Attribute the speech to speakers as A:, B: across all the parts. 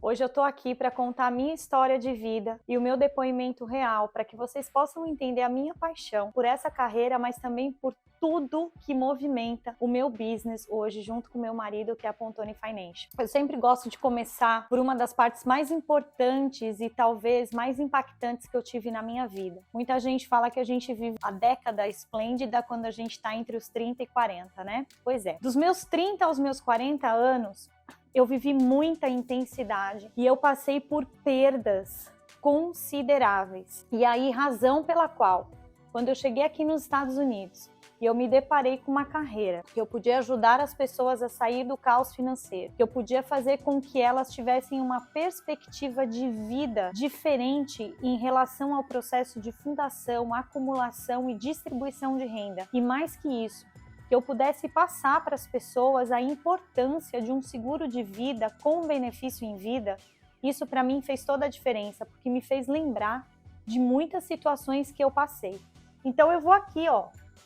A: Hoje eu tô aqui para contar a minha história de vida e o meu depoimento real, para que vocês possam entender a minha paixão por essa carreira, mas também por tudo que movimenta o meu business hoje, junto com o meu marido, que é a Pontoni Financial. Eu sempre gosto de começar por uma das partes mais importantes e talvez mais impactantes que eu tive na minha vida. Muita gente fala que a gente vive a década esplêndida quando a gente está entre os 30 e 40, né? Pois é. Dos meus 30 aos meus 40 anos, eu vivi muita intensidade e eu passei por perdas consideráveis. E aí, razão pela qual, quando eu cheguei aqui nos Estados Unidos, e eu me deparei com uma carreira que eu podia ajudar as pessoas a sair do caos financeiro, que eu podia fazer com que elas tivessem uma perspectiva de vida diferente em relação ao processo de fundação, acumulação e distribuição de renda. E mais que isso, que eu pudesse passar para as pessoas a importância de um seguro de vida com benefício em vida, isso para mim fez toda a diferença, porque me fez lembrar de muitas situações que eu passei. Então eu vou aqui,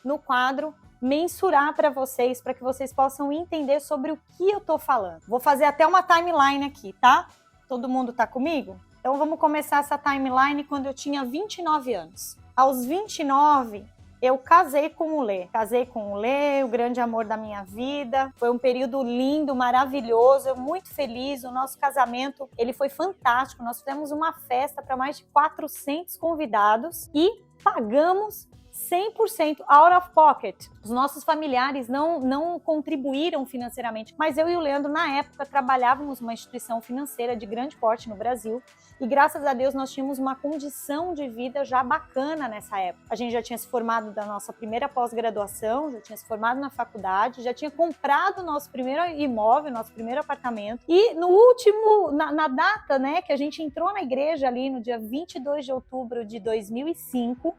A: no quadro, mensurar para vocês, para que vocês possam entender sobre o que eu tô falando. Vou fazer até uma timeline aqui, tá? Todo mundo tá comigo? Então vamos começar essa timeline quando eu tinha 29 anos. Aos 29, eu casei com o Lê. Casei com o Lê, o grande amor da minha vida. Foi um período lindo, maravilhoso, eu muito feliz. O nosso casamento, ele foi fantástico. Nós fizemos uma festa para mais de 400 convidados e pagamos 100% out of pocket. Os nossos familiares não contribuíram financeiramente, mas eu e o Leandro, na época, trabalhávamos numa instituição financeira de grande porte no Brasil e, graças a Deus, nós tínhamos uma condição de vida já bacana nessa época. A gente já tinha se formado da nossa primeira pós-graduação, já tinha se formado na faculdade, já tinha comprado nosso primeiro imóvel, nosso primeiro apartamento e no último, na data, né, que a gente entrou na igreja ali no dia 22 de outubro de 2005,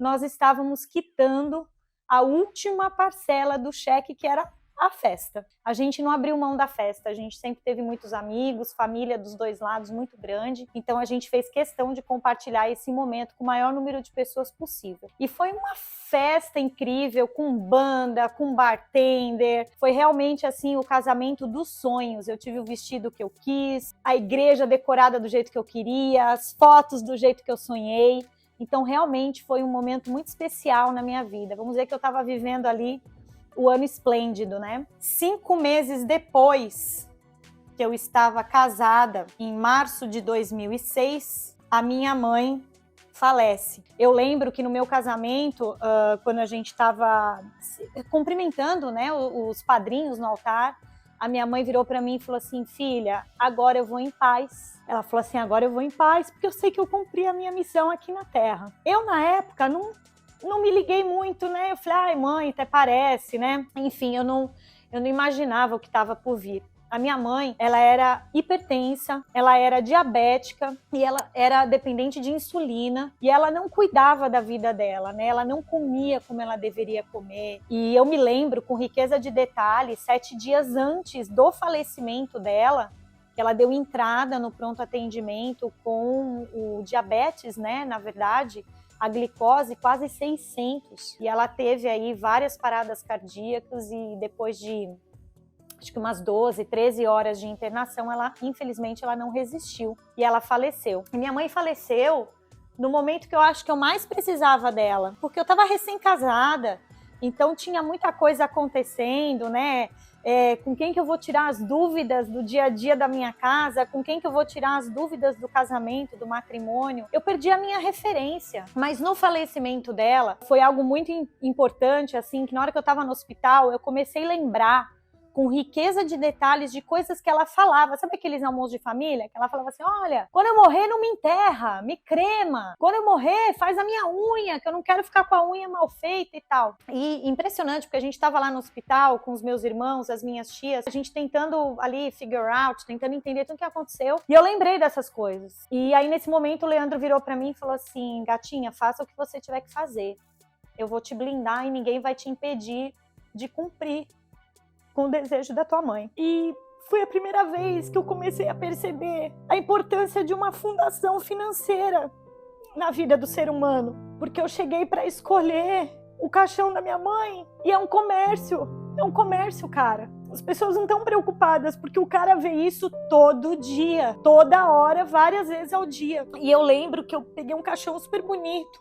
A: nós estávamos quitando a última parcela do cheque, que era a festa. A gente não abriu mão da festa, a gente sempre teve muitos amigos, família dos dois lados muito grande, então a gente fez questão de compartilhar esse momento com o maior número de pessoas possível. E foi uma festa incrível, com banda, com bartender, foi realmente assim o casamento dos sonhos. Eu tive o vestido que eu quis, a igreja decorada do jeito que eu queria, as fotos do jeito que eu sonhei. Então, realmente foi um momento muito especial na minha vida. Vamos dizer que eu estava vivendo ali o ano esplêndido, né? 5 meses depois que eu estava casada, em março de 2006, a minha mãe falece. Eu lembro que no meu casamento, quando a gente estava cumprimentando, né, os padrinhos no altar, a minha mãe virou para mim e falou assim: filha, agora eu vou em paz. Ela falou assim: agora eu vou em paz, porque eu sei que eu cumpri a minha missão aqui na Terra. Eu, na época, não me liguei muito, né? Eu falei: ai, mãe, até parece, né? Enfim, eu não imaginava o que estava por vir. A minha mãe, ela era hipertensa, ela era diabética e ela era dependente de insulina e ela não cuidava da vida dela, né? Ela não comia como ela deveria comer. E eu me lembro, com riqueza de detalhes, 7 dias antes do falecimento dela, que ela deu entrada no pronto atendimento com o diabetes, né? Na verdade, a glicose quase 600. E ela teve aí várias paradas cardíacas e depois de acho que umas 12, 13 horas de internação, infelizmente, ela não resistiu e ela faleceu. E minha mãe faleceu no momento que eu acho que eu mais precisava dela, porque eu estava recém-casada, então tinha muita coisa acontecendo, né? Com quem que eu vou tirar as dúvidas do dia a dia da minha casa, com quem que eu vou tirar as dúvidas do casamento, do matrimônio. Eu perdi a minha referência, mas no falecimento dela foi algo muito importante, assim, que na hora que eu estava no hospital, eu comecei a lembrar com riqueza de detalhes de coisas que ela falava. Sabe aqueles almoços de família? Que ela falava assim: olha, quando eu morrer não me enterra, me crema. Quando eu morrer faz a minha unha, que eu não quero ficar com a unha mal feita e tal. E impressionante, porque a gente estava lá no hospital com os meus irmãos, as minhas tias, a gente tentando ali figure out, tentando entender tudo o que aconteceu. E eu lembrei dessas coisas. E aí nesse momento o Leandro virou pra mim e falou assim: gatinha, faça o que você tiver que fazer. Eu vou te blindar e ninguém vai te impedir de cumprir com o desejo da tua mãe. E foi a primeira vez que eu comecei a perceber a importância de uma fundação financeira na vida do ser humano, porque eu cheguei para escolher o caixão da minha mãe e é um comércio, cara. As pessoas não estão preocupadas, porque o cara vê isso todo dia, toda hora, várias vezes ao dia. E eu lembro que eu peguei um caixão super bonito,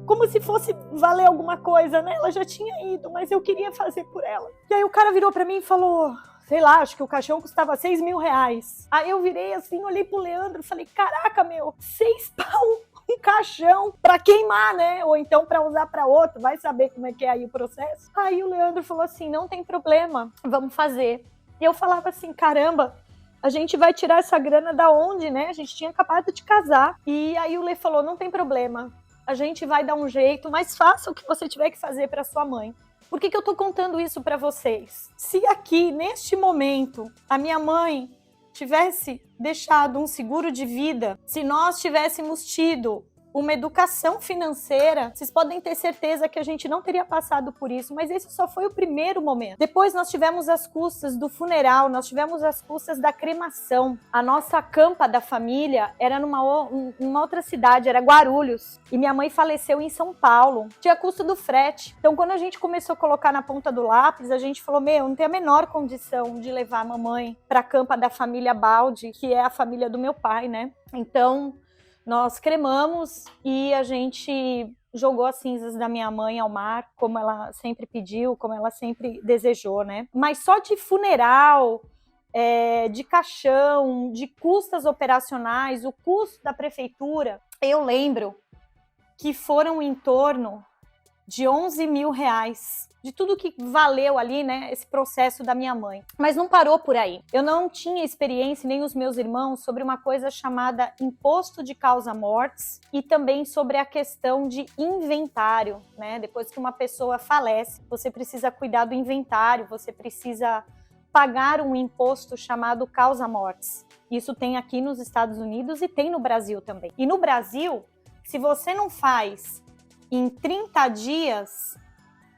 A: como se fosse valer alguma coisa, né? Ela já tinha ido, mas eu queria fazer por ela. E aí o cara virou pra mim e falou, sei lá, acho que o caixão custava 6 mil reais. Aí eu virei assim, olhei pro Leandro e falei, caraca, meu, 6 pau um caixão pra queimar, né? Ou então pra usar pra outro, vai saber como é que é aí o processo. Aí o Leandro falou assim, não tem problema, vamos fazer. E eu falava assim, caramba, a gente vai tirar essa grana da onde, né? A gente tinha acabado de casar. E aí o Lê falou, não tem problema, a gente vai dar um jeito, mas faça o que você tiver que fazer pra sua mãe. Por que eu tô contando isso pra vocês? Se aqui, neste momento, a minha mãe tivesse deixado um seguro de vida, se nós tivéssemos tido uma educação financeira, vocês podem ter certeza que a gente não teria passado por isso, mas esse só foi o primeiro momento. Depois nós tivemos as custas do funeral, nós tivemos as custas da cremação. A nossa campa da família era numa outra cidade, era Guarulhos, e minha mãe faleceu em São Paulo. Tinha custo do frete. Então quando a gente começou a colocar na ponta do lápis, a gente falou, não tem a menor condição de levar a mamãe para a campa da família Baldi, que é a família do meu pai, né? Então nós cremamos e a gente jogou as cinzas da minha mãe ao mar, como ela sempre pediu, como ela sempre desejou, né? Mas só de funeral, de caixão, de custas operacionais, o custo da prefeitura, eu lembro que foram em torno de 11 mil reais. De tudo que valeu ali, né, esse processo da minha mãe. Mas não parou por aí. Eu não tinha experiência, nem os meus irmãos, sobre uma coisa chamada imposto de causa-mortes e também sobre a questão de inventário, né? Depois que uma pessoa falece, você precisa cuidar do inventário, você precisa pagar um imposto chamado causa-mortes. Isso tem aqui nos Estados Unidos e tem no Brasil também. E no Brasil, se você não faz em 30 dias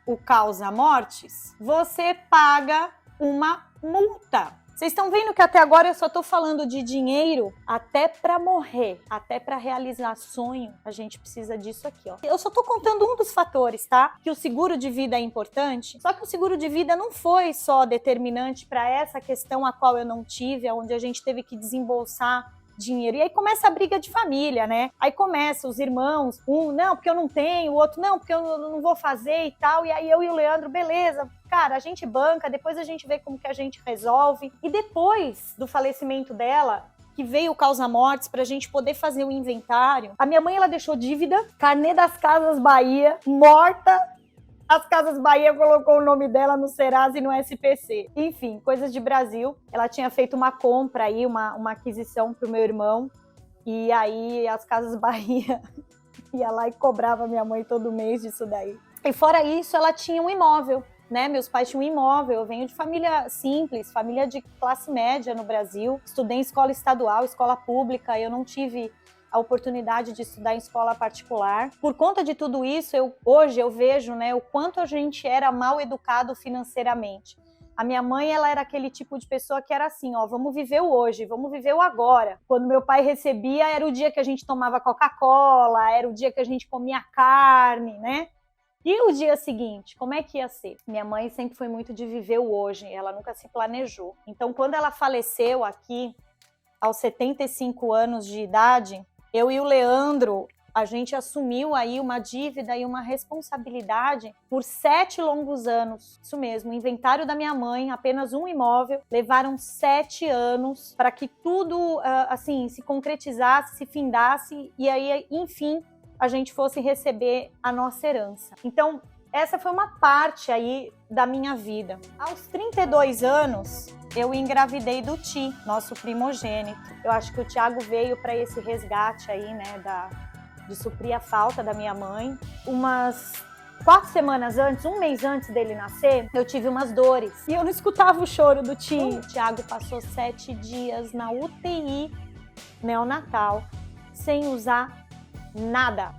A: o causa-mortes, você paga uma multa. Vocês estão vendo que até agora eu só tô falando de dinheiro até para morrer, até para realizar sonho, a gente precisa disso aqui, ó. Eu só tô contando um dos fatores, tá? Que o seguro de vida é importante, só que o seguro de vida não foi só determinante para essa questão a qual eu não tive, onde a gente teve que desembolsar dinheiro. E aí começa a briga de família, né? Aí começa os irmãos, não, porque eu não tenho, o outro, não, porque eu não vou fazer e tal. E aí eu e o Leandro, beleza, cara, a gente banca, depois a gente vê como que a gente resolve. E depois do falecimento dela, que veio o causa-mortes pra gente poder fazer o inventário, a minha mãe, ela deixou dívida, carnê das Casas Bahia, morta. As Casas Bahia colocou o nome dela no Serasa e no SPC. Enfim, coisas de Brasil. Ela tinha feito uma compra aí, uma aquisição pro meu irmão. E aí as Casas Bahia ia lá e cobrava minha mãe todo mês disso daí. E fora isso, ela tinha um imóvel, né? Meus pais tinham um imóvel. Eu venho de família simples, família de classe média no Brasil. Estudei em escola estadual, escola pública. Eu não tive a oportunidade de estudar em escola particular. Por conta de tudo isso, hoje eu vejo, né, o quanto a gente era mal educado financeiramente. A minha mãe, ela era aquele tipo de pessoa que era assim, ó, vamos viver o hoje, vamos viver o agora. Quando meu pai recebia, era o dia que a gente tomava Coca-Cola, era o dia que a gente comia carne, né? E o dia seguinte, como é que ia ser? Minha mãe sempre foi muito de viver o hoje, ela nunca se planejou. Então, quando ela faleceu aqui, aos 75 anos de idade, eu e o Leandro, a gente assumiu aí uma dívida e uma responsabilidade por 7 longos anos. Isso mesmo, o inventário da minha mãe, apenas um imóvel, levaram 7 anos para que tudo assim se concretizasse, se findasse e aí, enfim, a gente fosse receber a nossa herança. Então, essa foi uma parte aí da minha vida. Aos 32 anos, eu engravidei do Ti, nosso primogênito. Eu acho que o Thiago veio para esse resgate aí, né, de suprir a falta da minha mãe. Umas 4 semanas antes, um mês antes dele nascer, eu tive umas dores. E eu não escutava o choro do Ti. O Thiago passou 7 dias na UTI neonatal, sem usar nada.